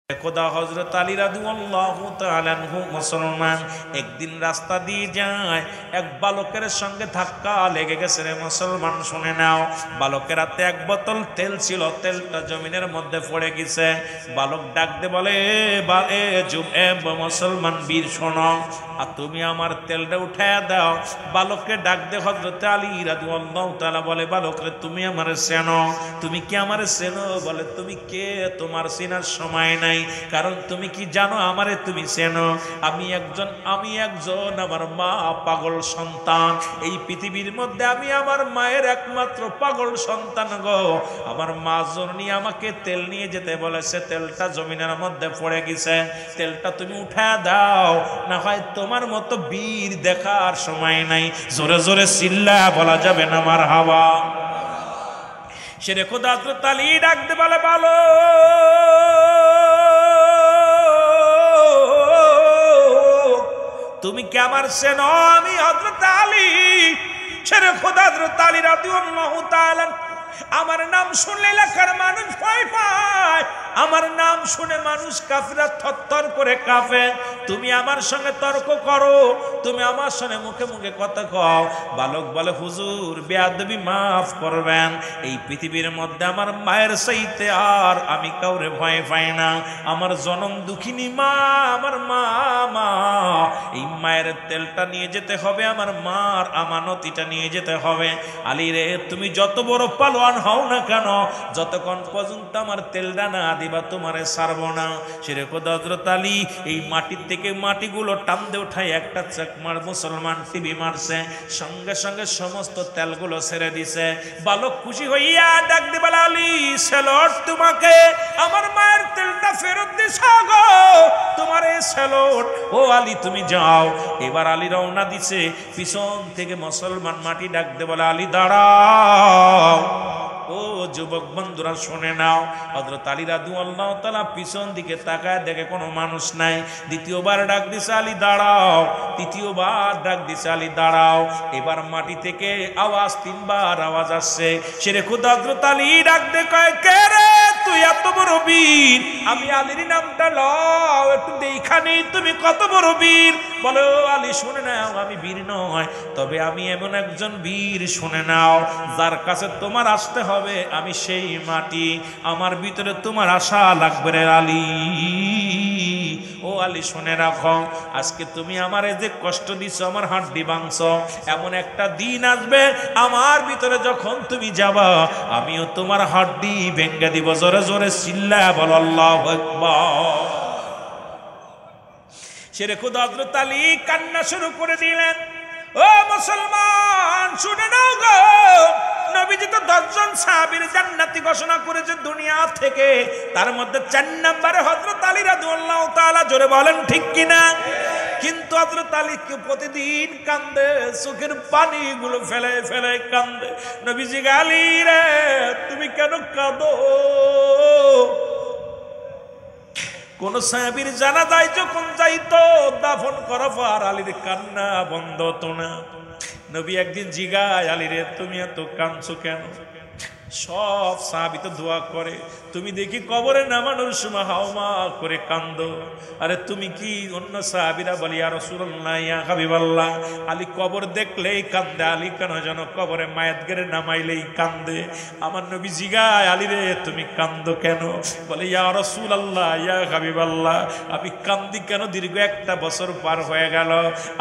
খোদা হযরত আলী রাদিয়াল্লাহু তাআলা আনহু মুসলমান একদিন রাস্তা দিয়ে যায়, এক বালকের সঙ্গে ধাক্কা লেগে গেছে। রে মুসলমান শুনে নাও, বালকের হাতে এক বোতল তেল ছিল, তেলটা জমিনের মধ্যে পড়ে গেছে। বালক ডাক দে বলে, মুসলমান বীর শোনো, আর তুমি আমার তেলটা উঠায় দাও। বালককে ডাক দে হযরত আলী রাদিয়াল্লাহু তাআলা বলে, বালক রে তুমি আমারে চেনো? তুমি কি আমারে চেনো? বলে, তুমি কে? তোমার চেনার সময় নাই, কারণ তুমি কি জানো আমারে তুমি চেনো? আমি একজন আমার মা পাগল সন্তান। এই পৃথিবীর মধ্যে আমি আমার মায়ের একমাত্র পাগল সন্তান গো। আমার মা জননী আমাকে তেল নিয়ে যেতে বলেছে, তেলটা জমিনের মধ্যে পড়ে গেছে, তেলটা তুমি উঠা দাও, না হয় তোমার মতো বীর দেখার সময় নাই। জোরে জোরে চিল্লা বলা যাবে না মারহাবা। শেরে খোদা হযরত আলী ডাকতে বলে, ভালো তুমি কি আমার চেনো? আমি হযরত আলী। শেরে খোদা হযরত আলী রাদিয়াল্লাহু তাআলা, আমার নাম শুনলে এলাকার মানুষ ভয় পায়, আমার নাম শুনে মানুষ কাফিরা থরথর করে কাঁপে। তুমি আমার সঙ্গে তর্ক করো, তুমি আমার সঙ্গে মুখে মুখে কথা কও। বালক বলে, হুজুর বেয়াদবি মাফ করবেন, এই পৃথিবীর মধ্যে আমার মায়ের চাইতে আর আমি কাউরে ভয় পাই না। আমার জনম দুঃখিনী মা, আমার মা এই মায়ের তেলটা নিয়ে যেতে হবে, আমার মার আমানতিটা নিয়ে যেতে হবে। আলী রে, তুমি যত বড় পালোয়ান হও না কেন, যতক্ষণ পর্যন্ত আমার তেলটা না দিবা তোমারে ছাড়বো না। শেরে খোদা হযরত আলী এই মাটির থেকে মাটিগুলো টানতে উঠায় একটা চাকমার মুসলমান টিভি মারছে, সঙ্গে সঙ্গে সমস্ত তেলগুলো ছেড়ে দিছে। বালক খুশি হইয়া ডাক দি বলে, আলী সেলট, তোমাকে আমার মায়ের তেলটা ফেরত দিছ গো, তোমার এই সেলট। ও আলী তুমি যাও। এবার আলী রওনা দিছে, পিছন থেকে মুসলমান মাটি ডাক দে বলে, আলী দাঁড়াও। ও যুবক বন্ধুরা শুনে নাও, হযরত আলী রাদিয়াল্লাহু তাআলা পিছন দিকে তাকায় দেখে কোনো মানুষ নাই। দ্বিতীয়বার ডাক দিছে, আলী দাঁড়াও। তৃতীয়বার ডাক দিছে, আলী দাঁড়াও। এবার মাটি থেকে আওয়াজ, তিনবার আওয়াজ আসছে। শেরে খোদা হযরত আলী ডাক দে কয়, কে রে তুই এত বড় বীর? আমি আলীর নামটা লও, একটু দেখানি তুমি কত বড় বীর। বলো, আলী শুনে নাও, আমি বীর নয়, তবে আমি এমন একজন বীর, শুনে নাও, যার কাছে তোমার আসতে হবে আমি সেই মাটি, আমার ভিতরে তোমার আশা লাগবে রে আলী। ও আলী শুনে রাখো, আজকে তুমি আমারে যে কষ্ট দিছো, আমার হাড্ডি ভাঙছো, এমন একটা দিন আসবে আমার ভিতরে যখন তুমি যাবা, আমিও তোমার হাড্ডি ভেঙে দিব। জোরে জোরে চিল্লা বল আল্লাহু আকবার। শেরে খোদা হযরত আলী কান্না শুরু করে দিলেন। ও মুসলমান শুনে নাও গো, নবীজি তো 10 জন সাহাবীর জান্নাতি ঘোষণা করেছে দুনিয়া থেকে, তার মধ্যে 4 নম্বরে হযরত আলী রাদিয়াল্লাহু তাআলা। জোরে বলেন ঠিক কিনা? কিন্তু হযরত আলী প্রতিদিন কান্দে, চোখের পানিগুলো ফেলে ফেলে কান্দে। নবীজি, আলী রে তুমি কেন কাঁদো? কোন সাহাবীর জানাজায় যখন যাইতো, দাফন করার পর আলীর কান্না বন্ধ হতো না। নবী একদিন জিগায়, আলী রে তুমি এত কাঁদছো কেন? সব সাহাবী তো দোয়া করে, তুমি দেখি কবরে নামানোর সময় হাওমা করে কান্দো। আরে তুমি কি? অন্য সাহাবীরা বলি, ইয়া রাসূলুল্লাহ, ইয়া হাবিবাল্লাহ, আলী কবর দেখলেই কান্দে, আলী কেন যেন কবরে মায়াত গেরে নামাইলেই কান্দে। আমার নবী জিগায়, আলী রে তুমি কান্দো কেন? বলে, ইয়া রাসূলুল্লাহ, ইয়া হাবিবাল্লাহ, আমি কান্দি কেন? দীর্ঘ 1 বছর পার হয়ে গেল,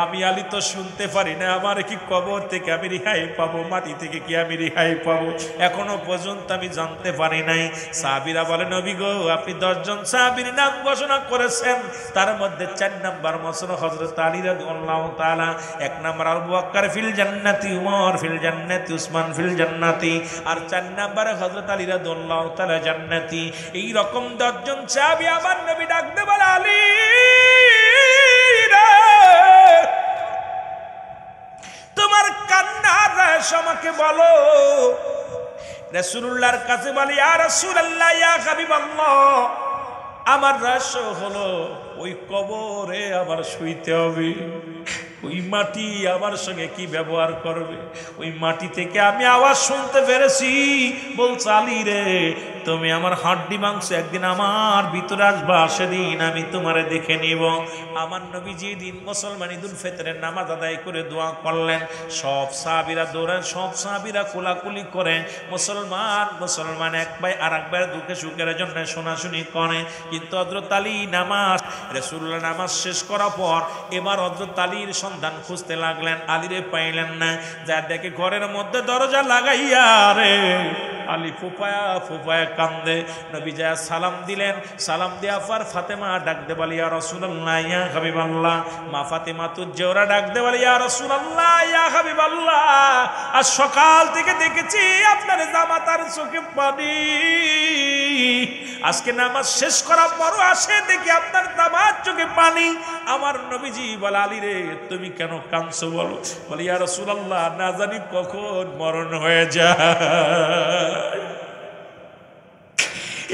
আমি আলী তো শুনতে পারি না, আমার কি কবর থেকে আমি রেহাই পাবো, মাটি থেকে কি আমি রেহাই পাবো, এখনো পর্যন্ত আমি জানতে পারি নাই। সাহাবীরা বলে, নবী গো আপনি 10 জন সাহাবীর নাম ঘোষণা করেছেন, তার মধ্যে 4 নাম্বার মসন হযরত আলী রাদিয়াল্লাহু তাআলা, 1 নাম্বার আবু বকর ফিল জান্নাতি, উমর ফিল জান্নাতি, উসমান ফিল জান্নাতি, আর 4 নাম্বারে হযরত আলী রাদিয়াল্লাহু তাআলা জান্নাতি। এই রকম 10 জন সাহাবী আমার নবী ডাকতে বলে, আলী রে তোমার কান্নার রহস্য আমাকে বলো। রাসূলুল্লাহর কাছে বলি, ইয়া রাসূলুল্লাহ, ইয়া হাবিবাল্লাহ, আমার রহস্য হলো ওই কবরে আবার শুইতে হবে, ওই মাটি আমার সঙ্গে কি ব্যবহার করবে, ওই মাটি থেকে আমি আওয়াজ শুনতে পেরেছি, বলছে আলী রে তুমি আমার হাড্ডি মাংস, একদিন আমার ভিতরে আসবা, সেদিন আমি তোমারে দেখে নিব। আমার নবী যেদিন মুসলমান ঈদুল ফিতরের নামাজ আদায় করে দোয়া করলেন, সব সাহাবীরা দৌড়ান, সব সাহাবীরা কোলাকুলি করে, মুসলমান এক ভাই আর এক ভাইয়ের দুঃখে সুখের জন্য শোনাশুনি করে। কিন্তু হযরত আলী নামাজ, রাসূলুল্লাহ নামাজ শেষ করার পর এবার হযরত আলীর সন্ধান খুঁজতে লাগলেন, আলীরে পাইলেন না। যা দেখে ঘরের মধ্যে দরজা লাগাইয়া রে আলী ফুপায়া ফুপায়া কান্দে। নবী যা সালাম দিলেন, সালাম দিয়া পর ফাতেমা ডাক দে বলি, ইয়া রাসূলুল্লাহ ইয়া হাবিবাল্লাহ। মা ফাতেমা তুজ্জোরা ডাক দে বলি, ইয়া রাসূলুল্লাহ ইয়া হাবিবাল্লাহ, আজ সকাল থেকে দেখেছি আপনার জামাতার চোখে পানি, আজকে নামাজ শেষ করার পরও আসে দেখি আপনার জামার চোখে পানি। আমার নবীজি বলে, আলী রে তুমি কেন কাঁদছো বলো? বলি, ইয়া রাসূলুল্লাহ না জানি কখন মরণ হয়ে যায়।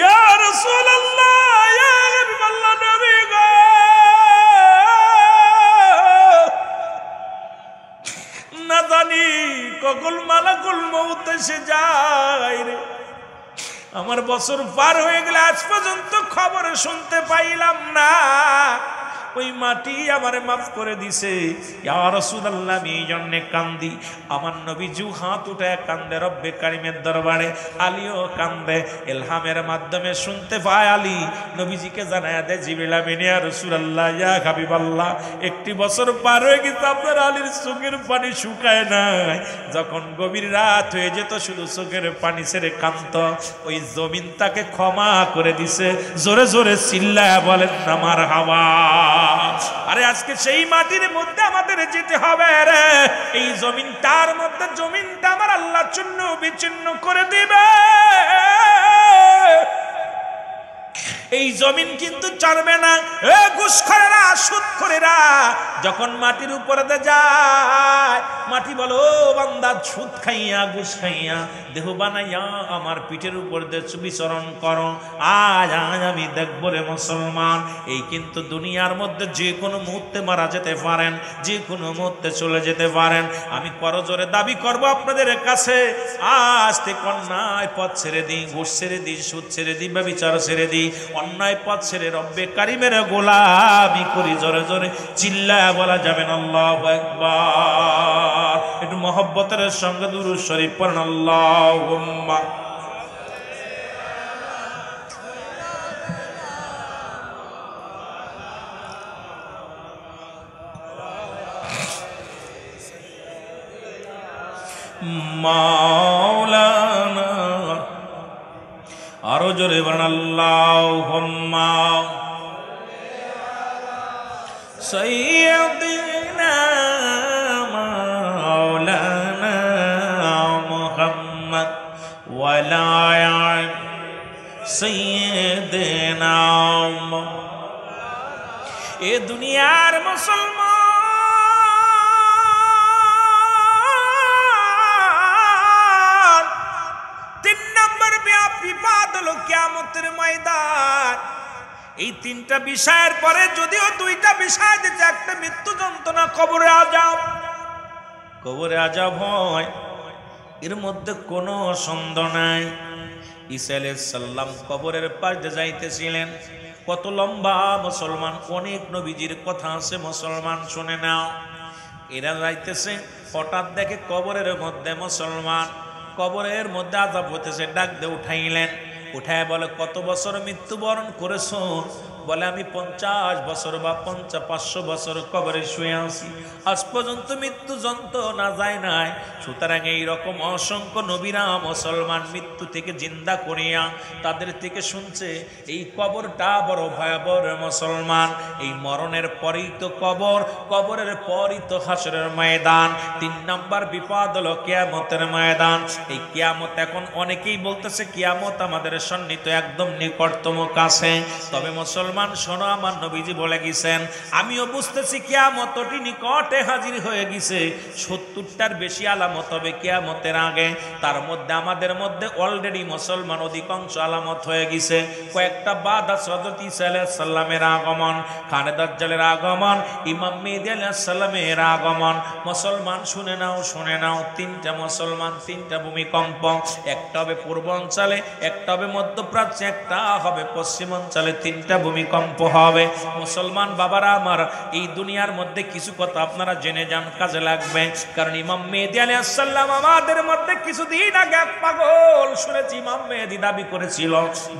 ইয়া রাসূলুল্লাহ ইয়া হাবিবাল্লাহ, নবী গো না জানি কখন মালাকুল মউত এসে যায় রে। আমার বছর পার হয়ে গেলে আজ পর্যন্ত খবর শুনতে পাইলাম না। ওই মাটি আমারে মাফ করে দিছে। ইয়া রাসূলুল্লাহ আমি এই জন্যে কান্দি। আমার নবী জু হাত উঠায় কান্দে রব্বে কারিমের দরবারে, আলীও কান্দে। ইলহামের মাধ্যমে শুনতে পায় আলী নবীজিকে জানায়া দেয়, জিবরিল আমিন ইয়া রাসূলুল্লাহ ইয়া হাবিবাল্লাহ, একটি বছর পার হয়ে গেছে আপনার আলীর চোখের পানি শুকায় নাই। যখন গভীর রাত হয়ে যেত শুধু চোখের পানি ছেড়ে কাঁদত, ওই জমিন তাকে ক্ষমা করে দিছে। জোরে জোরে চিল্লায়া বলেন না মারহাবা। আরে আজকে সেই মাটির মধ্যে আমাদের যেতে হবে রে। এই জমিনটার মধ্যে, জমিনটা আমার আল্লাহর জন্য বিচ্ছিন্ন করে দিবে। এই জমিন কিন্তু চলবে না। এ ঘুষখোরেরা, সুদখোরেরা যখন মাটির উপরে যায়, মাটি বলো বান্দা সুদ খাইয়া ঘুষ খাইয়া দেহ বানাইয়া আমার পিঠের উপর দিয়ে বিচরণ করো। আজ আমি দেখবো রে মুসলমান, এই কিন্তু দুনিয়ার মধ্যে যে কোনো মুহূর্তে মারা যেতে পারেন, যে কোনো মুহূর্তে চলে যেতে পারেন। আমি করজোরে দাবি করব আপনাদের কাছে, আজ থেকে অন্যায় পথ ছেড়ে দিই, ঘুষ ছেড়ে দিই, সুদ ছেড়ে দিই, ব্যভিচার ছেড়ে দিই, অন্যায় পথ ছেড়ে রব্বে কারিমের গোলামি করি। জোরে জোরে চিল্লায়া বলা যাবেন আল্লাহু আকবার। একটু মহব্বতের সঙ্গে দুরূদ শরীফ পড়েন, আল্লাহুম্মা মাওলানা। আরো জোরে বলেন আল্লাহুম্মা সাইয়্যিদিনা মাওলানা মুহাম্মদ ওয়া লা সাইয়্যিদিনা। এ দুনিয়ার মুসলমান বিপদ হলো কিয়ামতের ময়দান। এই তিনটা বিষয়ের পরে যদিও দুইটা বিষয় দিচ্ছে, একটা মৃত্যু যন্ত্রণা, কবরে আযাব। কবরে আযাব হয়, এর মধ্যে কোনো সন্দেহ নাই। ঈসা আলাইহিস সালাম কবরের পাশে যাইতেছিলেন। কত লম্বা মুসলমান, অনেক নবীজির কথা আছে মুসলমান শুনে নাও। এরা যাইতেছে, হঠাৎ দেখে কবরের মধ্যে মুসলমান, কবরের মধ্যে আযাব হতেছে। ডাক দিয়ে উঠাইলেন, উঠায় বলে কত বছর মৃত্যুবরণ করেছো? বলে আমি 50 বছর বা 500 বছর কবরে শুয়ে আছি, আজ পর্যন্ত মৃত্যু যন্ত্রণা যায় নাই। সুতরাং এইরকম অসংখ্য নবীরা মুসলমান মৃত্যু থেকে জিন্দা করিয়া তাদের থেকে শুনছে এই কবরটা বড় ভয়াবহ মুসলমান। এই মরণের পরেই তো কবর, কবরের পরই তো হাসরের ময়দান। 3 নম্বর বিপদ হলো কিয়ামতের ময়দান। এই কিয়ামত এখন অনেকেই বলতেছে কিয়ামত আমাদের সন্নিহিত, একদম নিকটতম কাছে। তবে মুসলমান মুসলমান শোনো, আমার নবীজি বলে গেছেন, আমিও বুঝতেছি কিয়ামত অতি নিকটে হাজির হয়ে গেছে। 70টার বেশি আলামত হবে কিয়ামতের আগে। তার মধ্যে আমাদের মধ্যে অলরেডি মুসলমান অধিকাংশ আলামত হয়ে গেছে। কয়েকটা বাদ আছে, হযরত ঈসা আলাইহিস সালামের আগমন, খানে দাজ্জালের আগমন, ইমাম মেহেদী আলাইহিস সালামের আগমন। মুসলমান শুনে নাও, শুনে নাও, 3টা মুসলমান, 3টা ভূমিকম্প। একটা হবে পূর্বাঞ্চলে, একটা হবে মধ্যপ্রাচ্যে, একটা হবে পশ্চিমাঞ্চলে। 3টা ভূমিকম্প হবে। মুসলমান বাবারা আমার, এই দুনিয়ার মধ্যে কিছু কথা আপনারা জেনে যান, কাজে লাগবে। কারণ ইমাম মেহেদী আলাইহিস সালাম আমাদের মধ্যে কিছুদিন আগে এক পাগল শুনেছি ইমাম মেহেদী দাবি করেছিল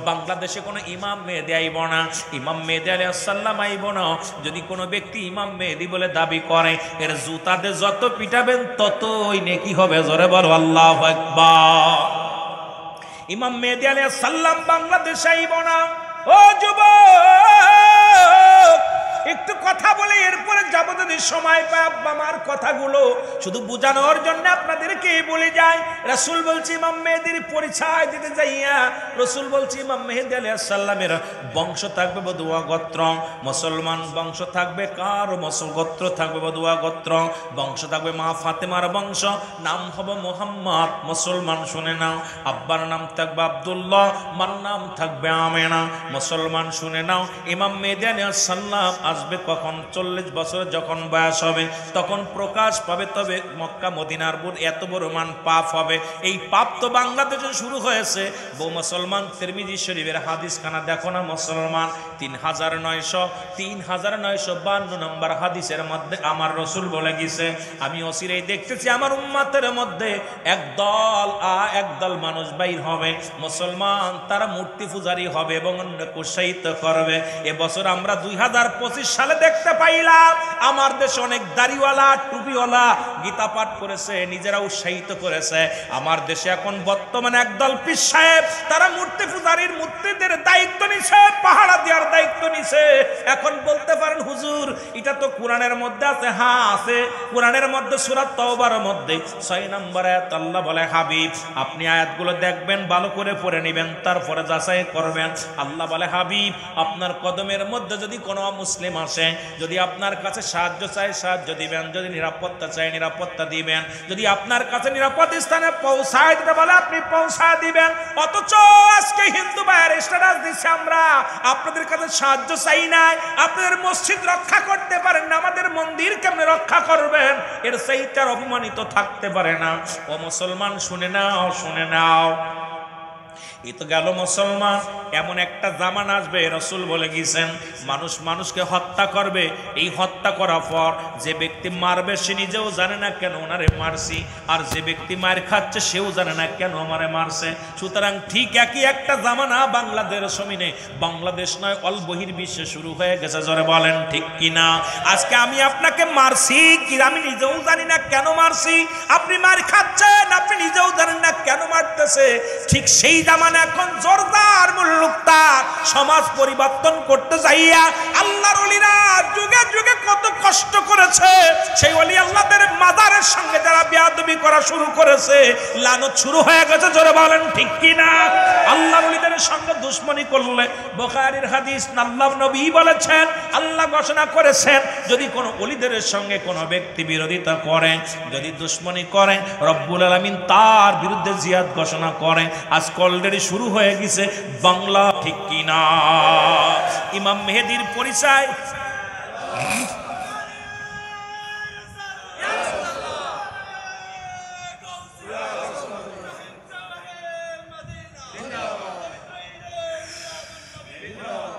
বাংলাদেশে কোনো ইমাম মেহেদী আইব না, ইমাম মেহেদী আলাইহিস সালাম আইব না। যদি কোনো ব্যক্তি ইমাম মেহেদী বলে দাবি করে, এর জুতাতে যত পিটাবেন ততই নেকি হবে। জোরে বলো আল্লাহু আকবার। ইমাম মেহেদী আলাইহিস সালাম বাংলাদেশে আইব না। ও যুবক, একটু কথা বলে এরপরে যাব যদি সময় পায়। আব্বা আমার কথাগুলো শুধু বোঝানোর জন্য আপনাদেরকে বলে যায়। রাসূল বলছে ইমাম মেহেদীর পরিচয় দিতে যাইয়া, রাসূল বলছে ইমাম মেহেদী আলাইহিস সালামের বংশ থাকবে বদুয়া গোত্র, মুসলমান বংশ থাকবে কার? গোত্র থাকবে বদুয়া গোত্র, বংশ থাকবে মা ফাতেমার বংশ, নাম হবে মুহাম্মদ। মুসলমান শুনে নাও, আব্বার নাম থাকবে আব্দুল্লাহ, মার নাম থাকবে আমেনা। মুসলমান শুনে নাও, ইমাম মেহেদী আলাইহিস সালাম আসবে কখন? 40 বছর যখন বয়স হবে তখন প্রকাশ পাবে। তবে মক্কা মদিনার বুর এত বড় মান পাপ হবে। এই পাপ তো বাংলাদেশে শুরু হয়েছে। বউ মুসলমান তিরমিজি শরীফের হাদিস খানা দেখো না মুসলমান, 3952 নম্বর হাদিসের মধ্যে আমার রাসূল বলে গেছে, আমি অচিরেই দেখতেছি আমার উম্মতের মধ্যে একদল মানুষ বাইর হবে মুসলমান, তারা মূর্তি পূজারী হবে এবং অন্যকে উৎসাহিত করবে। এবছর আমরা 2025 সালে দেখতে পাইলাম আমার দেশে অনেক দাড়িওয়ালা টুপিওয়ালা গীতা পাঠ করেছে, নিজেরা উৎসাহিত করেছে। আমার দেশে এখন বর্তমানে একদল পীর সাহেব, তারা মূর্তি পূজারীর মূর্তিদের দায়িত্ব নিছে, পাহারা দেওয়ার দায়িত্ব নিছে। এখন বলতে পারেন হুজুর এটা তো কোরআনের মধ্যে আছে। হ্যাঁ আছে, কোরআনের মধ্যে সূরা তাওবার মধ্যে 6 নম্বর আয়াত আল্লাহ বলে, হাবিব আপনি আয়াতগুলো দেখবেন, ভালো করে পড়ে নেবেন, তারপরে যাচাই করবেন। আল্লাহ বলে, হাবিব আপনার কদমের মধ্যে যদি কোনো মুসলিম আসে, যদি আপনার কাছে সাহায্য চায় সাহায্য দিবেন, যদি নিরাপত্তা চায় নিরাপত্তা দিবেন, যদি আপনার কাছে নিরাপদ স্থানে পৌঁছায় দিতে বলে আপনি পৌঁছায় দিবেন। অথচ আজকে হিন্দু ভাইয়ের স্ট্যাটাস দিচ্ছে আমরা আপনাদের কাছে সাহায্য চাই নাই, আপনাদের মসজিদ রক্ষা করতে পারেন না, আমাদের মন্দির কেমনে রক্ষা করবেন? এর চাইতে আর অপমানিত থাকতে পারে না। ও মুসলমান শুনে নাও, শুনে নাও, এই তো গেল মুসলমান। এমন একটা জামান আসবে, রাসূল বলে গেছেন, মানুষ মানুষকে হত্যা করবে। এই হত্যা করার পর যে ব্যক্তি মারবে সে নিজেও জানে না কেন ওনারে মারছি, আর যে ব্যক্তি মার খাচ্ছে সেও জানে না কেন আমারে মারছে। সুতরাং ঠিক একই একটা জামানা বাংলাদেশের জমিনে, বাংলাদেশ নয় অল বহির্বিশ্বে শুরু হয়ে গেছে। জোরে বলেন ঠিক কিনা? আজকে আমি আপনাকে মারছি কি আমি নিজেও জানি না কেন মারছি, আপনি মার খাচ্ছেন আপনি নিজেও জানেন না কেন মারতেছে। ঠিক সেই জামানা এখন জোরদার মুল্লুকতার সমাজ পরিবর্তন করতে যাইয়া আল্লাহর ওলিরা যুগে যুগে কত কষ্ট করেছে। সেই ওলি আল্লাহদের মাজারের সঙ্গে যারা বেয়াদবি করা শুরু করেছে, লানত শুরু হয়ে গেছে। জোরে বলেন ঠিক কিনা? আল্লাহর ওলিদের সঙ্গে দুশমনি করলে, বুখারীর হাদিস, আল্লাহর নবী বলেছেন, আল্লাহ ঘোষণা করেছেন, যদি কোনো ওলিদের সঙ্গে কোনো ব্যক্তি বিরোধিতা করে, যদি দুশমনি করে, রব্বুল আলামিন তার বিরুদ্ধে জিহাদ ঘোষণা করে। আজ অলরেডি শুরু হয়ে গেছে বাংলা, ঠিক কিনা? ইমাম মেহেদীর পরিচয়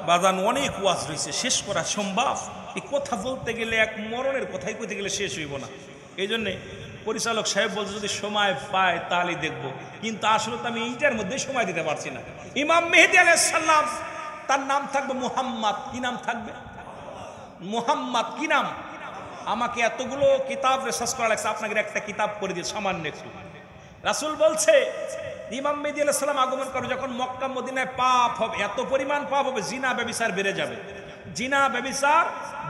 বাজান অনেক ওয়াজ রয়েছে, শেষ করা সম্ভব। এই কথা বলতে গেলে এক মরণের কথাই কইতে গেলে শেষ হইব না। এই জন্যে পরিচালক সাহেব বলছে যদি সময় পায় তাহলে দেখবো, কিন্তু আসলে তো আমি এইটার মধ্যে সময় দিতে পারছি না। ইমাম মেহেদী আলাইহিস সালাম, তার নাম থাকবে মুহাম্মদ। কি নাম থাকবে? মুহাম্মদ। কি নাম? আমাকে এতগুলো কিতাব রিসার্চ করা লাগছে, আপনাকে একটা কিতাব করে দিয়ে সামান্য একটু। রাসূল বলছে ইমাম মেহেদী আলাইহিস সালাম আগমন করে যখন মক্কা মদিনায় পাপ হবে, এত পরিমাণ পাপ হবে, জিনা ব্যভিচার বেড়ে যাবে, জিনা ব্যভিচার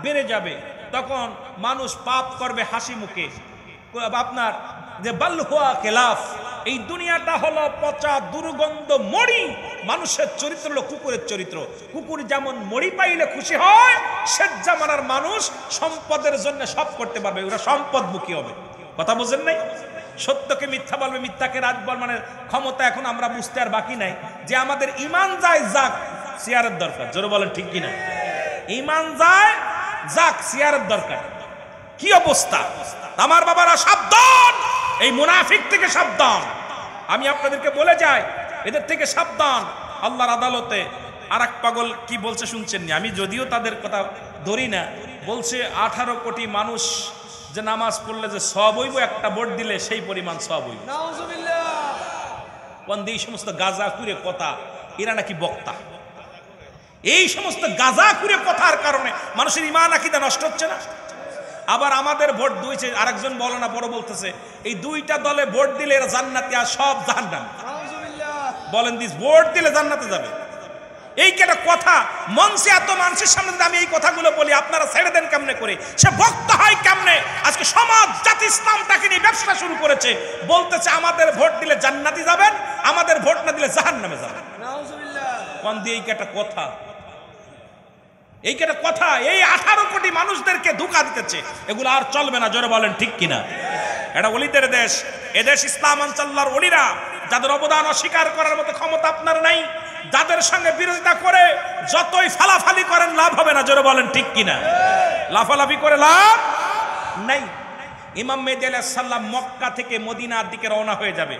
বেড়ে যাবে। তখন মানুষ পাপ করবে হাসি মুখে, আপনার যে বাল হুয়া খেলাফ, এই দুনিয়াটা হলো পচা দুর্গন্ধ মরি। মানুষের চরিত্র হলো কুকুরের চরিত্র। কুকুর যেমন মরি পাইলে খুশি হয়, শেষ জামানার মানুষ সম্পদের জন্য সব করতে পারবে, ওরা সম্পদমুখী হবে। কথা বুঝেন নাই? সত্যকে মিথ্যা বলবে, মিথ্যাকে রাজ বল, মানে ক্ষমতা এখন আমরা বুঝতে আর বাকি নাই যে আমাদের ইমান যায় যাক, সিয়ারের দরকার। জোরে বলেন ঠিক কিনা? ইমান যায় যাক, সিয়ারের দরকার। কি অবস্থা আমার বাবারা, সাবধান, এই মুনাফিক থেকে সাবধান। আমি আপনাদেরকে বলে যাই, এদের থেকে সাবধান। আল্লাহর আদালতে আর এক পাগল কি বলছে শুনছেন নি? আমি যদিও তাদের কথা ধরি না, বলছে 18 কোটি মানুষ যে নামাজ পড়লে যে সওয়াব হইব, একটা ভোট দিলে সেই পরিমাণ সওয়াব হইব। কোন এই সমস্ত গাজা কুরে কথা, এরা নাকি বক্তা। এই সমস্ত গাজা কুরে কথার কারণে মানুষের ঈমান আকীদা নষ্ট হচ্ছে না। আবার আমাদের ভোট দুইছে, আরেকজন বলে না, বড় বলতেছে এই দুইটা দলে ভোট দিলে এরা জান্নাতি আর সব জাহান্নামী। বলেন দিস, ভোট দিলে জান্নাতে যাবে? এই কেটা কথা মঞ্চে এত মানুষের সামনে আমি এই কথাগুলো বলি, আপনারা ছেড়ে দেন কেমনে করে? সে বক্তা হয় কেমনে? আজকে সমাজ জাতি ইসলামটাকে নিয়ে ব্যবসা শুরু করেছে, বলতেছে আমাদের ভোট দিলে জান্নাতি যাবেন, আমাদের ভোট না দিলে জাহান্নামে যাবেন। কোন দিয়ে এই কেটা কথা, এই কেটা কথা, এই 18 কোটি মানুষদেরকে ধোঁকা দিতেছে। এগুলো আর চলবে না। জোরে বলেন ঠিক কিনা? এটা ওলিদের দেশ, এদেশ ইসলাম আনসাল্লাহর ওলিরা, যাদের অবদান অস্বীকার করার মতো ক্ষমতা আপনার নাই, যাদের সঙ্গে বিরোধিতা করে যতই ফালাফালি করেন লাভ হবে না। জোরে বলেন ঠিক কিনা? লাফালাফি করে লাভ নাই। ইমাম মেহেদী আলাইহিস সালাম মক্কা থেকে মদিনার দিকে রওনা হয়ে যাবে।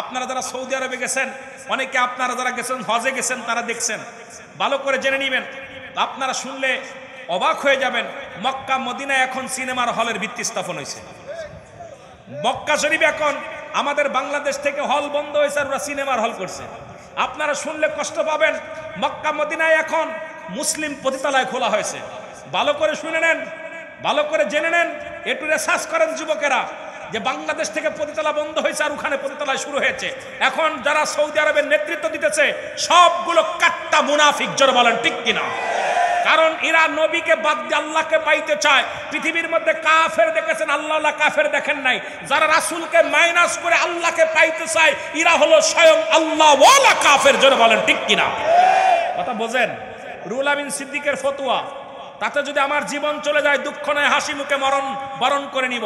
আপনারা যারা সৌদি আরবে গেছেন, অনেকে আপনারা যারা গেছেন হজে গেছেন, তারা দেখছেন, ভালো করে জেনে নেবেন। আপনারা শুনলে অবাক হয়ে যাবেন, মক্কা মদিনায় এখন সিনেমার হলের ভিত্তি স্থাপন হয়েছে। মক্কা শরীফ এখন আমাদের বাংলাদেশ থেকে হল বন্ধ হয়েছে, আর ওরা সিনেমার হল করছে। আপনারা শুনলে কষ্ট পাবেন, মক্কা মদিনায় এখন মুসলিম পতিতালয় খোলা হয়েছে। ভালো করে শুনে নেন, ভালো করে জেনে নেন, একটু রিসার্চ করেন যুবকেরা, যে বাংলাদেশ থেকে পতিতালয় বন্ধ হয়েছে আর ওখানে পতিতালয় শুরু হয়েছে। এখন যারা সৌদি আরবের নেতৃত্ব দিতেছে সবগুলো কাট্টা মুনাফিক। জোরে বলেন ঠিক কিনা? কারণ এরা নবীকে বাদ দিয়ে আল্লাহকে পাইতে চায়। পৃথিবীর মধ্যে কাফের দেখেছেন, আল্লাহ কাফের দেখেন নাই। যারা রাসূলকে মাইনাস করে আল্লাহকে পাইতে চায়, এরা হলো স্বয়ং আল্লাহ ওয়ালা কাফের। জোরে বলেন ঠিক কিনা? কথা বোঝেন? রুহুল আমিন সিদ্দিকের ফতোয়া, তাতে যদি আমার জীবন চলে যায় দুঃখ নয়, হাসি মুখে মরণ বরণ করে নিব।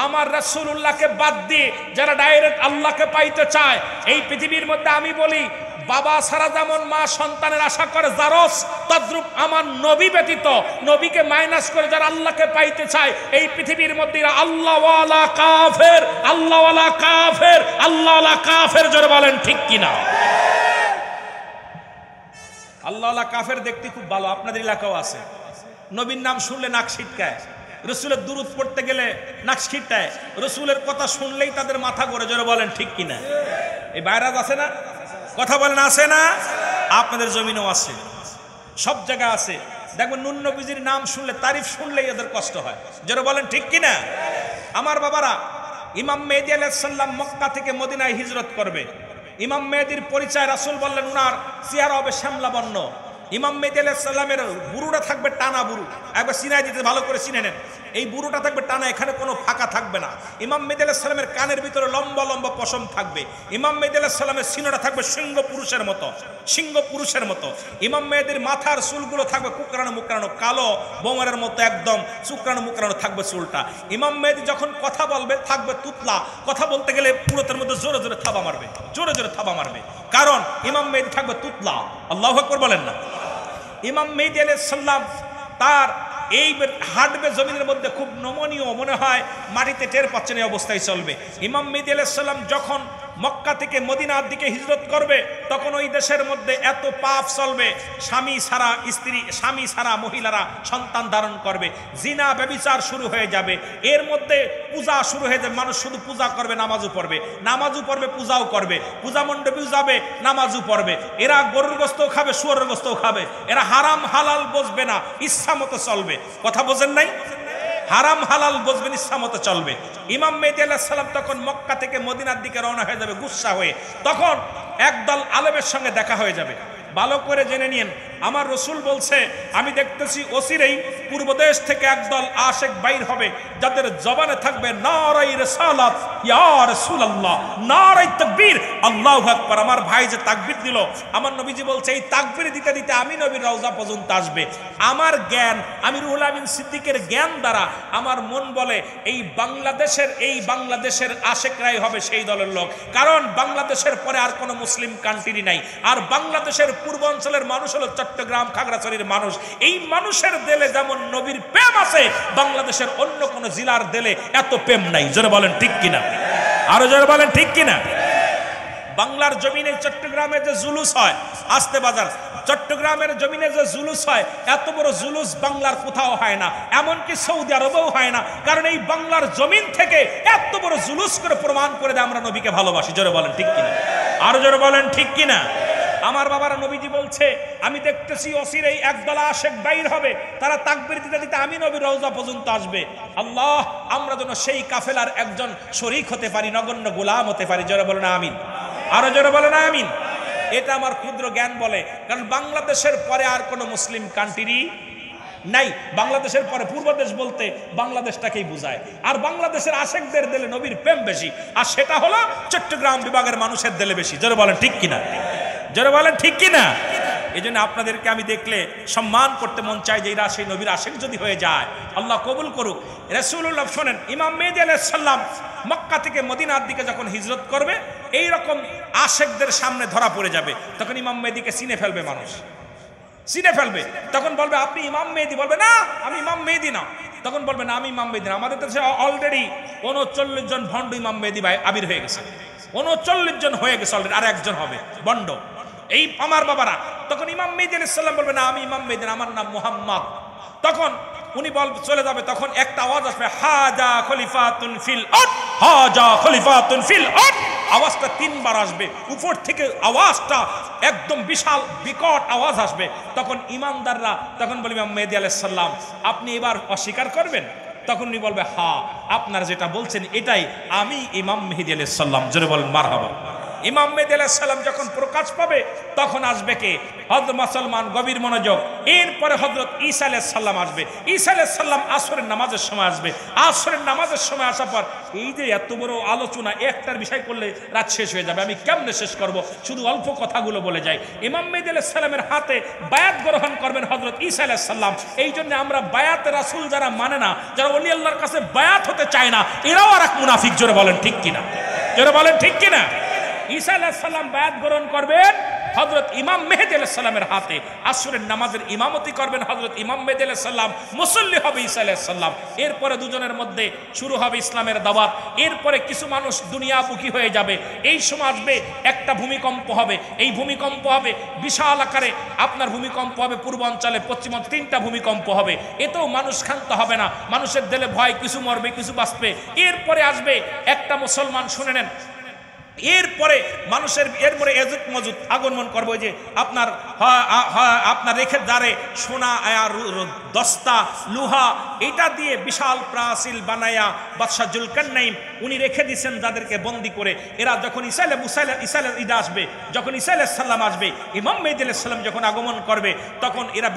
আমার রাসূলুল্লাহকে বাদ দিয়ে যারা ডাইরেক্ট আল্লাহকে পাইতে চায়, এই পৃথিবীর মধ্যে আমি বলি, বাবা সারা যেমন মা সন্তানের আশা করে জারস, তদ্রূপ আমার নবী ব্যতীত নবীকে মাইনাস করে যারা আল্লাহকে পাইতে চায়, এই পৃথিবীর মধ্যে আল্লাহ ওয়ালা কাফের, আল্লাহ ওয়ালা কাফের, আল্লাহ ওয়ালা কাফের। জোরে বলেন ঠিক কিনা? আল্লাহ ওয়ালা কাফের দেখতে খুব ভালো, আপনাদের এলাকাও আছে। নবীর নাম শুনলে নাক ছিটকায়, রসুলের দুরূদ পড়তে গেলে নাক ছিটকায়, রসুলের কথা শুনলেই তাদের মাথা ঘোরে। জোরে বলেন ঠিক কিনা? এই ভাইরাস আছে না? কথা বলেন আছে না? আপনাদের জমিনও আছে, সব জায়গা আছে। দেখবেন নুন নবীজির নাম শুনলে, তারিফ শুনলেই এদের কষ্ট হয়। জোরে বলেন ঠিক কিনা? আমার বাবারা, ইমাম মেহেদী আলাইহিস সালাম মক্কা থেকে মদিনায় হিজরত করবে। ইমাম মেহেদীর পরিচয় রাসূল বললেন, উনার চেহারা হবে শ্যামলা বর্ণ। ইমাম মেহেদী আলাইহিস সালামের বুরুটা থাকবে টানা বুরু, একবার চিনাই দিতে, ভালো করে চিনে নেন। এই বুরুটা থাকবে টানা, এখানে কোনো ফাঁকা থাকবে না। ইমাম মেহেদী আলাইহিস সালামের কানের ভিতরে লম্বা লম্বা পশম থাকবে। ইমাম মেহেদী আলাইহিস সালামের সিনাটা থাকবে সিংহ পুরুষের মতো, সিংহ পুরুষের মতো। ইমাম মেহেদীর মাথার চুলগুলো থাকবে কুকরানো মুকরানো, কালো বোমারের মতো, একদম চুকরানো মুকরানো থাকবে চুলটা। ইমাম মেহেদী যখন কথা বলবে থাকবে তুতলা, কথা বলতে গেলে পুরোতের মধ্যে জোরে জোরে থাবা মারবে, জোরে জোরে থাবা মারবে, কারণ ইমাম মেহেদী থাকবে তুতলা। আল্লাহু আকবার বলেন না? ইমাম মেহেদী আলাইহিস সালাম তার এই হাঁটবে জমিনের মধ্যে, খুব নমনীয়, মনে হয় মাটিতে টের পাচ্ছেন, এই অবস্থায় চলবে। ইমাম মেহেদী আলাইহিস সালাম যখন মক্কা থেকে মদিনার দিকে হিজরত করবে, তখন ওই দেশের মধ্যে এত পাপ চলবে, স্বামী ছাড়া স্ত্রী, স্বামী ছাড়া মহিলারা সন্তান ধারণ করবে, জিনা ব্যভিচার শুরু হয়ে যাবে, এর মধ্যে পূজা শুরু হয়ে যাবে। মানুষ শুধু পূজা করবে, নামাজও পড়বে, নামাজও পড়বে, পূজাও করবে, পূজা মণ্ডপেও যাবে, নামাজও পড়বে। এরা গরুর গোস্তও খাবে, শুয়োরের গোস্তও খাবে। এরা হারাম হালাল বুঝবে না, ইচ্ছা মতো চলবে। কথা বোঝেন নাই? হারাম হালাল বুঝবেন, ইচ্ছা মতো চলবে। ইমাম মেহেদী আলাইহিস সালাম তখন মক্কা থেকে মদিনার দিকে রওনা হয়ে যাবে গুসা হয়ে। তখন একদল আলেমের সঙ্গে দেখা হয়ে যাবে। ভালো করে জেনে নিন, আমার রসুল বলছে আমি দেখতেছি অচিরেই পূর্ব দেশ থেকে একদল আশেক বাইর হবে, যাদের জবানে থাকবে নারাই রিসালাত ইয়া রাসূলুল্লাহ, নারাই তাকবীর, আল্লাহু আকবার। আমার ভাই যে তাকবীর দিল, আমার নবীজি বলছে এই তাকবীর দিতে দিতে আমি নবীর রওজা পর্যন্ত আসবে। আমার জ্ঞান, আমি রুহুল আমিন সিদ্দিকের জ্ঞান দ্বারা আমার মন বলে এই বাংলাদেশের আশেকরাই হবে সেই দলের লোক। কারণ বাংলাদেশের পরে আর কোনো মুসলিম কান্ট্রি নাই, আর বাংলাদেশের পূর্বাঞ্চলের মানুষ হলো চট্টগ্রাম খাগড়াছড়ির মানুষ। এই মানুষের দিলে যেমন নবীর প্রেম আছে, বাংলাদেশের অন্য কোনো জেলার দিলে এত প্রেম নাই। জোরে বলেন ঠিক কিনা, আরো জোরে বলেন ঠিক কিনা। বাংলার জমিনে চট্টগ্রামে যে জুলুস হয়, আস্তে বাজার, চট্টগ্রামের জমিনে যে জুলুস হয়, এত বড় জুলুস বাংলার কোথাও হয় না, এমনকি সৌদি আরবেও হয় না। কারণ এই বাংলার জমিন থেকে এত বড় জুলুস করে প্রমাণ করে দেয় আমরা নবীকে ভালোবাসি। জোরে বলেন ঠিক কিনা, আরো জোরে বলেন ঠিক কিনা। আমার বাবারা, নবীজি বলছে আমি দেখতেছি অচিরেই একদল আশেক বাইর হবে, তারা তাকবীর দিতে দিতে আমি নবীর রওজা পর্যন্ত আসবে। আল্লাহ, আমরা যেন সেই কাফেলার একজন শরীক হতে পারি, নগণ্য গোলাম হতে পারি। জোরে বলেন আমিন, আরো জোরে বলেন আমিন। এটা আমার ক্ষুদ্র জ্ঞান বলে, কারণ বাংলাদেশের পরে আর কোনো মুসলিম কান্ট্রি নাই। বাংলাদেশের পরে পূর্ব দেশ বলতে বাংলাদেশটাকেই বোঝায়, আর বাংলাদেশের আশেকদের দিলে নবীর প্রেম বেশি, আর সেটা হলো চট্টগ্রাম বিভাগের মানুষের দিলে বেশি। জোরে বলেন ঠিক কিনা, জোরে বলেন ঠিক কিনা। এই জন্য আপনাদেরকে আমি দেখলে সম্মান করতে মন চাই যে এরা সেই নবীর আশেক যদি হয়ে যায়, আল্লাহ কবুল করুক। রাসূলুল্লাহ শোনেন, ইমাম মেহেদী আলাইহিস সালাম মক্কা থেকে মদিনার দিকে যখন হিজরত করবে, এই রকম আশেকদের সামনে ধরা পড়ে যাবে, তখন ইমাম মেহেদীকে চিনে ফেলবে মানুষ, চিনে ফেলবে। তখন বলবে আপনি ইমাম মেহেদী, বলবে না আমি ইমাম মেহেদী না। তখন বলবে না আমি ইমাম মেহেদী না, আমাদের দেশে অলরেডি 39 জন ভণ্ড ইমাম মেহেদী ভাই আবির হয়ে গেছে, 39 জন হয়ে গেছে অলরেডি, আর একজন হবে ভণ্ড। এই আমার বাবারা, তখন ইমাম মেহেদী আলাইহিস সালাম বলবে না আমি ইমাম মেহেদী না, আমার নাম মুহাম্মদ। তখন উনি চলে যাবে, তখন একটা আওয়াজ আসবে, হাজা খলিফাতুন ফিল আরদ, হাজা খলিফাতুন ফিল আরদ। আওয়াজটা 3 বার আসবে, উপর থেকে আওয়াজটা একদম বিশাল বিকট আওয়াজ আসবে। তখন ইমানদাররা তখন বলবে ইমাম মেহেদী আলাইহিস সালাম আপনি এবার অস্বীকার করবেন? তখন উনি বলবে হ্যাঁ, আপনারা যেটা বলছেন এটাই, আমি ইমাম মেহেদী আলাইহিস সালাম। জোরে বলেন মারহাবা। ইমাম মেহেদী আলাইহিস সালাম যখন প্রকাশ পাবে, তখন আসবে কে? হযরত মুসলমান, গভীর মনোযোগ। এরপরে হযরত ঈসা আলাইহিস সালাম আসবে। ঈসা আলাইহিস সালাম আসরের নামাজের সময় আসবে। আসরের নামাজের সময় আসার পর এই যে এত বড় আলোচনা, একটার বিষয় করলে রাত শেষ হয়ে যাবে, আমি কেমনে শেষ করব, শুধু অল্প কথাগুলো বলে যাই। ইমাম মেহেদী আলাইহিস সালামের হাতে বায়াত গ্রহণ করবেন হযরত ঈসা আলাইহিস সালাম। এই জন্য আমরা বায়াত রাসূল যারা মানে না, যারা ওলি আল্লাহর কাছে বায়াত হতে চায় না, এরাও আর এক মুনাফিক। জোরে বলেন ঠিক কিনা, জোরে বলেন ঠিক কিনা। ঈসা আলাইহিস সালাম বায়াত গ্রহণ করবেন হযরত ইমাম মেহেদী আলাইহিস সালামের হাতে। আসরের নামাজের ইমামতি করবেন হযরত ইমাম মেহেদী আলাইহিস সালাম, মুসল্লি হবে ঈসা আলাইহিস সালাম। এরপরে দুজনের মধ্যে শুরু হবে ইসলামের দাওয়াত। এরপরে কিছু মানুষ দুনিয়ামুখী হয়ে যাবে। এই সময় আসবে একটা ভূমিকম্প হবে। এই ভূমিকম্প হবে বিশাল আকারে, আপনার ভূমিকম্প হবে পূর্বাঞ্চলে, পশ্চিমাঞ্চলে 3টা ভূমিকম্প হবে। এতেও মানুষ ক্ষান্ত হবে না, মানুষের দিলে ভয়, কিছু মরবে কিছু বাঁচবে। এরপরে আসবে একটা মুসলমান, শুনে নেন, এরপরে মানুষের এরপরে এজুত মজুদ আগমন করবো, যে আপনার রেখে দ্বারে সোনা, দস্তা, লোহা, এটা দিয়ে বিশাল প্রাচীর বানায়া বাদশাহ জুলকারনাইন উনি রেখে দিয়েছেন যাদেরকে বন্দি করে। এরা যখন ঈসা আসবে, যখন ঈসা আলাইহিস সালাম আসবে, ইমাম মেহেদী আলাইহিস সালাম যখন আগমন করবে, তখন এরা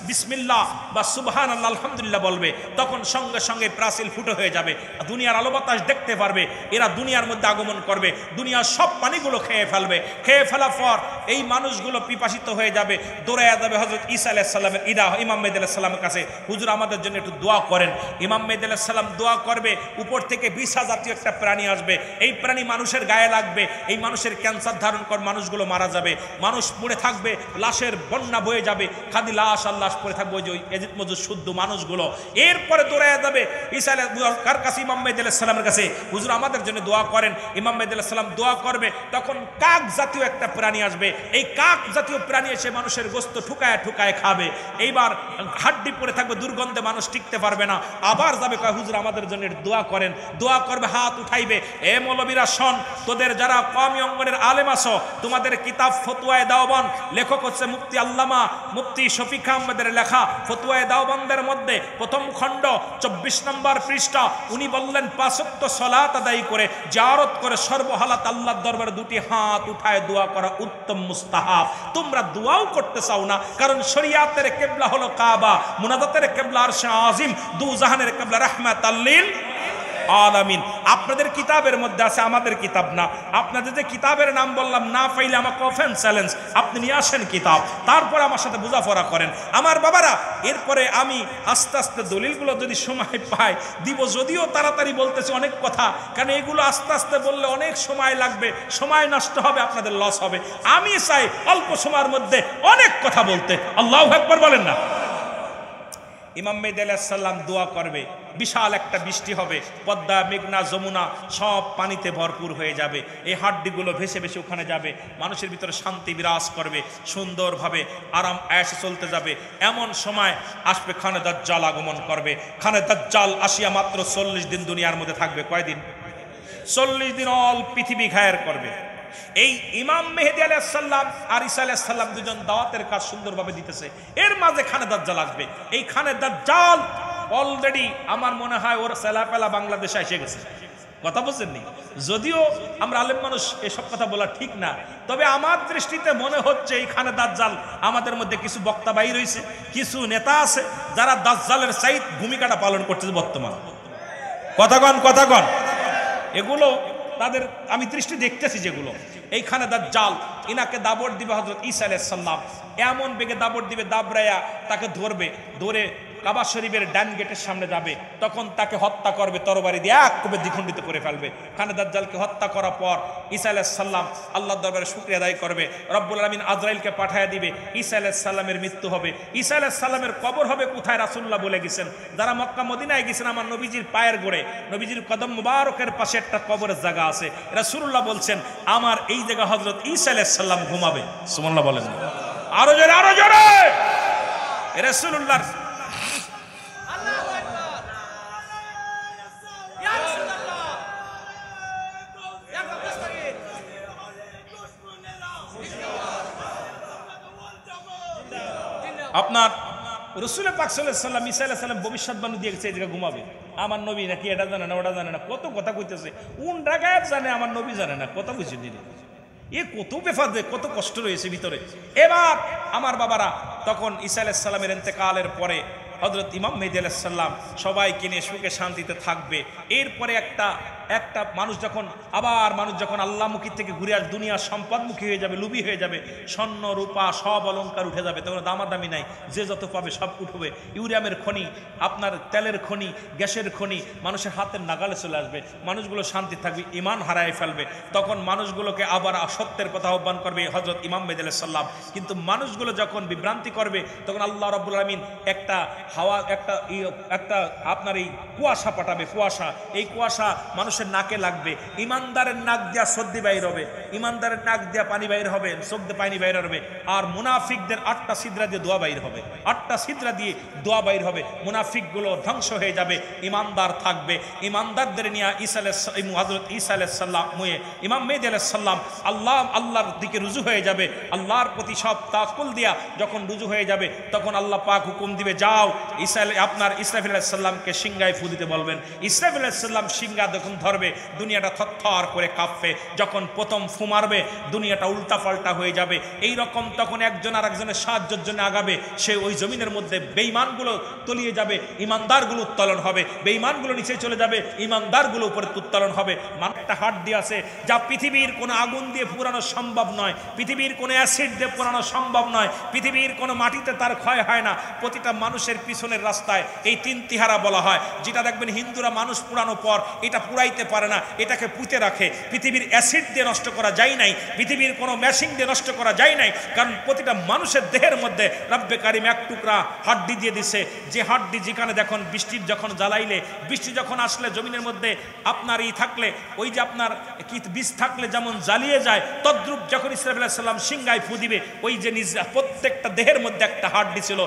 বিসমিল্লাহ বা সুবহানাল্লাহ আলহামদুলিল্লাহ বলবে। তখন সঙ্গে সঙ্গে প্রাচীর ফুটো হয়ে যাবে, দুনিয়ার আলো বাতাস দেখতে পারবে। এরা দুনিয়ার মধ্যে আগমন করবে, দুনিয়ার সব পানিগুলো খেয়ে ফেলবে। খেয়ে ফেলার পর এই মানুষগুলো পিপাসিত হয়ে যাবে, দৌড়াইয়া যাবে হযরত ঈসা আলাইহিস সালামের ইমাম মেহেদী আলাইহিস সালামের কাছে, হুজুর আমাদের জন্য একটু দোয়া করেন। ইমাম মেহেদী আলাইহিস সালাম দোয়া করবে, উপর থেকে বিছা জাতীয় একটা প্রাণী আসবে। এই প্রাণী মানুষের গায়ে লাগবে, এই মানুষের ক্যান্সার ধারণ কর মানুষগুলো মারা যাবে, মানুষ পড়ে থাকবে, লাশের বন্যা বয়ে যাবে, খাদি লাশ আর লাশ পড়ে থাকবে, ওই এজিদ মজুদ শুদ্ধ মানুষগুলো। এরপরে দৌড়াইয়া যাবে ঈসা কার কাছে? ইমাম মেহেদী আলাইহিস সালামের কাছে, হুজুর আমাদের জন্য দোয়া করেন। ইমাম মেহেদী আলাইহিস সালাম দোয়া করবে, তখন কাক জাতীয় একটা প্রাণী আসবে। এই কাক জাতীয় প্রাণী এসে মানুষের গোস্ত ঠুকায় ঠুকায় খাবে। এইবার হাড্ডি পড়ে থাকবে, দুর্গন্ধে মানুষ টিকতে পারবে না। আবার যাবে, কয় হুজুর আমাদের জন্য দোয়া করেন। দোয়া করবে, হাত উঠাইবে, এ মৌলবীরা শোন, তোদের যারা কওমি অঙ্গনের আলেম আছো, তোমাদের কিতাব ফতোয়ায়ে দাওবান, লেখক হচ্ছে মুফতি আল্লামা মুফতি শফিক আহমেদের লেখা ফতোয়ায়ে দাওবানদের মধ্যে প্রথম খণ্ড 24 নম্বর পৃষ্ঠা। উনি বললেন 5 ওয়াক্ত সালাত আদায় করে, জিয়ারত করে, সর্বহালাত অর্থাৎ আল্লাহর দরবারে দুটি হাত উঠায় দোয়া করা উত্তম মুস্তাহাব। তোমরা দোয়াও করতে চাও না, কারণ শরিয়াতের কিবলা হলো কাবা, মুনাজাতের কিবলা আরশে আজিম, দু জাহানের কিবলা রাহমাতাল লিল আলামিন। আপনাদের কিতাবের মধ্যে আছে, আমাদের কিতাব না। আপনাদের যে কিতাবের নাম বললাম, না পাইলে আমাকে ওপেন চ্যালেঞ্জ, আপনি নিয়ে আসেন কিতাব, তারপর আমার সাথে বোঝাপড়া করেন আমার বাবারা। এরপরে আমি আস্তে আস্তে দলিলগুলো যদি সময় পাই দিব, যদিও তাড়াতাড়ি বলতেছি অনেক কথা, কারণ এগুলো আস্তে আস্তে বললে অনেক সময় লাগবে, সময় নষ্ট হবে, আপনাদের লস হবে। আমি চাই অল্প সময়ের মধ্যে অনেক কথা বলতে। আল্লাহু আকবার বলেন না। ইমাম মেহেদী আলাইহিস সালাম দোয়া করবে, বিশাল একটা বৃষ্টি হবে, পদ্মা, মেঘনা, যমুনা সব পানিতে ভরপুর হয়ে যাবে, এই হাড্ডিগুলো ভেসে ভেসে ওখানে যাবে, মানুষের ভিতরে শান্তি বিরাজ করবে, সুন্দরভাবে আরাম আয়েশে চলতে যাবে। এমন সময় আসবে খানে দাজ্জাল আগমন করবে। খানে দাজ্জাল আসিয়া মাত্র 40 দিন দুনিয়ার মধ্যে থাকবে। কয়দিন? 40 দিন অল পৃথিবী ঘায়ের করবে। এই ইমাম মেহেদী আলাইহিস সালাম আর ঈসা আলাইহিস সালাম দুজন দাওয়াতের কাজ সুন্দরভাবে দিতেছে, এর মাঝে খানে দাজ্জাল আসবে। এই খানে দাজ্জাল অলরেডি আমার মনে হয় ওর সেলাপেলা বাংলাদেশে এসে গেছে। কথা বলছেন নি? যদিও আমরা আলেম মানুষ, এসব কথা বলা ঠিক না, তবে আমার দৃষ্টিতে মনে হচ্ছে এই খানে দাজ্জাল আমাদের মধ্যে কিছু বক্তা বাইর হয়েছে, কিছু নেতা আছে যারা দাজ্জালের সাইড ভূমিকাটা পালন করতেছে বর্তমান। কথাগণ এগুলো তাদের আমি দৃষ্টি দেখতেছি যেগুলো। এইখানে দাজ্জাল ইনাকে দাবড় দিবে হযরত ঈসা আলাইহিস সালাম, এমন বেগে দাবড় দিবে, দাবড়ায়া তাকে ধরে কাবা শরীফের ডান গেটের সামনে যাবে, তখন তাকে হত্যা করবে তরবারি দিয়ে, এক কোপে দ্বিখণ্ডিত করে ফেলবে। খানে দাজ্জালকে হত্যা করার পর ঈসা আলাইহিস সালাম আল্লাহর দরবারে শুকরিয়া আদায় করবে, রব্বুল আলামিন আজরাইলকে পাঠিয়ে দিবে, ঈসা আলাইহিস সালামের মৃত্যু হবে। ঈসা আলাইহিস সালামের কবর হবে কোথায়? রাসূলুল্লাহ বলে গেছেন, যারা মক্কা মদিনায় গেছেন আমার নবীজির পায়ের গোড়ে, নবীজির কদম মুবারকের পাশে একটা কবরের জায়গা আছে, রাসূলুল্লাহ বলছেন আমার এই জায়গা হযরত ঈসা আলাইহিস সালাম ঘুমাবে। সুবহানাল্লাহ বলেন, আরো জোরে রাসূলুল্লাহ। আপনার রাসূল পাক সাল্লাল্লাহু আলাইহি ওয়াসাল্লাম ঈসা আলাইহিস সালাম ভবিষ্যৎবাণী দিয়ে গেছে এই জায়গা ঘুমাবে। আমার নবী নাকি এটা জানে না, ওটা জানে না, কত কথা কইতেছে, কোন জায়গায় জানে, আমার নবী জানে না, কথা বুঝিনি। এ কত বেফাদে, কত কষ্ট রয়েছে ভিতরে। এবার আমার বাবারা, তখন ঈসা আলাইহিস সালামের ইন্তেকালের পরে হযরত ইমাম মেহেদী আলাইহিস সালাম সবাইকে নিয়ে সুখে শান্তিতে থাকবে। এরপরে একটা মানুষ যখন আল্লাহমুখী থেকে ঘুরে আস, দুনিয়ার সম্পদমুখী হয়ে যাবে, লুবি হয়ে যাবে, স্বর্ণ রূপা সব অলঙ্কার উঠে যাবে, তখন দামাদামি নাই, যে যত পাবে সব উঠবে। ইউরিয়ামের খনি, আপনার তেলের খনি, গ্যাসের খনি মানুষের হাতের নাগালে চলে আসবে, মানুষগুলো শান্তি থাকবে, ইমান হারায় ফেলবে। তখন মানুষগুলোকে আবার সত্যের কথা আহ্বান করবে হযরত ইমাম মেহেদী আলাইহিস সালাম। কিন্তু মানুষগুলো যখন বিভ্রান্তি করবে, তখন আল্লাহ রাব্বুল আলামিন একটা হাওয়া, একটা আপনার এই কুয়াশা পাঠাবে, কুয়াশা, এই কুয়াশা মানুষের নাকে লাগবে, ইমানদারের নাক দিয়া সর্দি বাইর হবে, ইমানদারের নাক দিয়া পানি বাইর হবে, চোখ দিয়ে পানি বাইর হবে। আর মুনাফিকদের 8টা ছিদ্রা দিয়ে দোয়া বাইর হবে, 8টা ছিদ্রা দিয়ে দোয়া বাইর হবে, মুনাফিকগুলো ধ্বংস হয়ে যাবে, ইমানদার থাকবে। ইমানদারদের নিয়ে হযরত ঈসা আলাইহিস সালাম ইমাম মেহেদী আলাইহিস সালাম আল্লাহর দিকে রুজু হয়ে যাবে, আল্লাহর প্রতি সব তাওয়াক্কুল দিয়া যখন রুজু হয়ে যাবে, তখন আল্লাহ পাক হুকুম দিবে, যাও আপনার ইসরাফিল আলাইহিস সালামকে সিংহায় ফু দিতে বলবেন। ইসরাফিল আলাইহিস সালাম সিংহা যখন ধরবে, দুনিয়াটা থরথর করে কাঁপবে, যখন প্রথম ফু মারবে দুনিয়াটা উল্টাপাল্টা হয়ে যাবে। এই রকম তখন একজন আর একজনের সাহায্যের জন্য আগাবে, সে ওই জমিনের মধ্যে বেঈমানগুলো তলিয়ে যাবে, ইমানদারগুলো উত্তোলন হবে, বেঈমানগুলো নিচে চলে যাবে, ইমানদারগুলো উপরে উত্তোলন হবে। একটা হাড্ডি আছে যা পৃথিবীর কোনো আগুন দিয়ে পুরানো সম্ভব নয়, পৃথিবীর কোনো অ্যাসিড দিয়ে পুরানো সম্ভব নয়, পৃথিবীর কোনো মাটিতে তার ক্ষয় হয় না। প্রতিটা মানুষের পিছনের রাস্তায় এই 3 তিহারা বলা হয়, যেটা দেখবেন হিন্দুরা মানুষ পুরানো পর এটা পুরাইতে পারে না, এটাকে পুঁতে রাখে। পৃথিবীর অ্যাসিড দিয়ে নষ্ট করা যায় নাই, পৃথিবীর কোনো মেশিন দিয়ে নষ্ট করা যায় নাই, কারণ প্রতিটা মানুষের দেহের মধ্যে রব্বে কারিম এক টুকরা হাড্ডি দিয়ে দিছে, যে হাড্ডি যেখানে দেখুন বৃষ্টির যখন জ্বালাইলে, বৃষ্টি যখন আসলে জমিনের মধ্যে আপনার থাকলে, ওই যে আপনার কি বীজ থাকলে যেমন জ্বালিয়ে যায়, তদ্রূপ যখন ইসরাফিল আলাইহিস সালাম সিংহায় ফু দিবে, ওই যে প্রত্যেকটা দেহের মধ্যে একটা হাড্ডি ছিল।